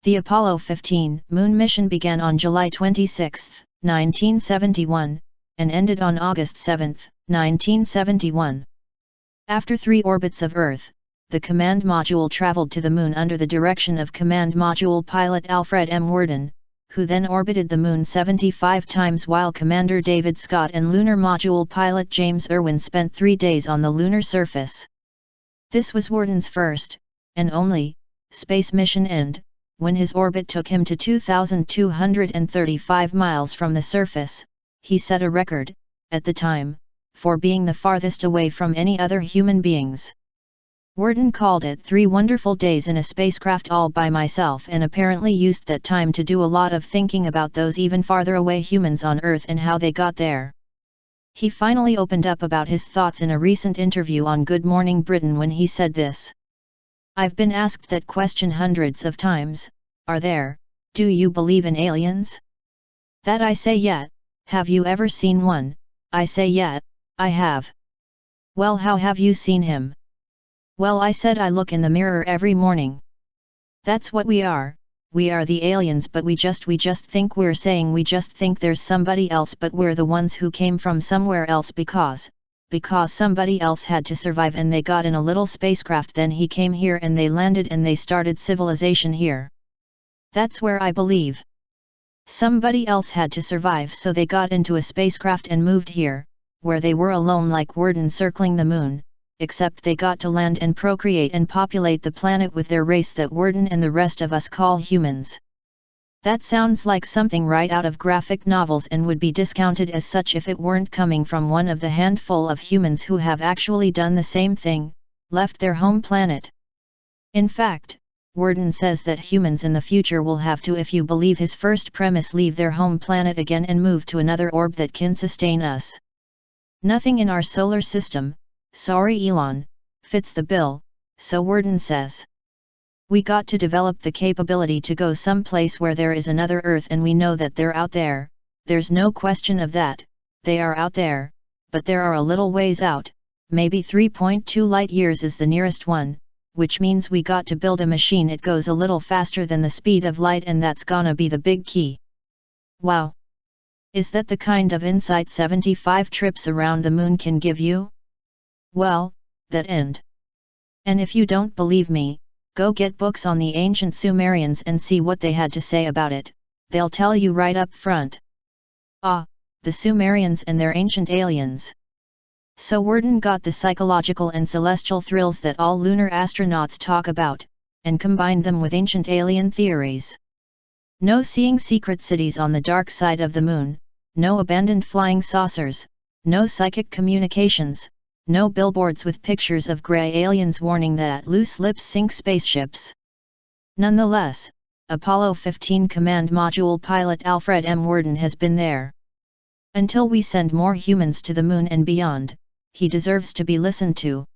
The Apollo 15 moon mission began on July 26, 1971, and ended on August 7, 1971. After 3 orbits of Earth, the command module traveled to the Moon under the direction of command module pilot Alfred M. Worden, who then orbited the Moon 75 times while Commander David Scott and Lunar module pilot James Irwin spent 3 days on the lunar surface. This was Worden's first, and only, space mission and, when his orbit took him to 2,235 miles from the surface, he set a record, at the time, for being the farthest away from any other human beings. Worden called it 3 wonderful days in a spacecraft all by myself and apparently used that time to do a lot of thinking about those even farther away humans on Earth and how they got there. He finally opened up about his thoughts in a recent interview on Good Morning Britain when he said this. "I've been asked that question hundreds of times, do you believe in aliens? That I say yet, have you ever seen one? I say yet, I have. Well, how have you seen him? Well, I said I look in the mirror every morning. That's what we are the aliens, but we just think we just think there's somebody else, but we're the ones who came from somewhere else because somebody else had to survive and they got in a little spacecraft, then he came here and they landed and they started civilization here. That's where I believe. Somebody else had to survive, so they got into a spacecraft and moved here, where they were alone like Worden circling the Moon, except they got to land and procreate and populate the planet with their race that Worden and the rest of us call humans. That sounds like something right out of graphic novels and would be discounted as such if it weren't coming from one of the handful of humans who have actually done the same thing, left their home planet. In fact, Worden says that humans in the future will have to, if you believe his first premise, leave their home planet again and move to another orb that can sustain us. Nothing in our solar system, sorry Elon, fits the bill, so Worden says. We got to develop the capability to go someplace where there is another Earth, and we know that they're out there, there's no question of that, they are out there, but there are a little ways out, maybe 3.2 light years is the nearest one, which means we got to build a machine it goes a little faster than the speed of light, and that's gonna be the big key. Wow! Is that the kind of insight 75 trips around the Moon can give you? Well, that end. And if you don't believe me, go get books on the ancient Sumerians and see what they had to say about it, they'll tell you right up front. Ah, the Sumerians and their ancient aliens. So Worden got the psychological and celestial thrills that all lunar astronauts talk about, and combined them with ancient alien theories. No seeing secret cities on the dark side of the Moon, no abandoned flying saucers, no psychic communications, no billboards with pictures of grey aliens warning that loose lips sink spaceships. Nonetheless, Apollo 15 command module pilot Alfred M. Worden has been there. Until we send more humans to the Moon and beyond, he deserves to be listened to.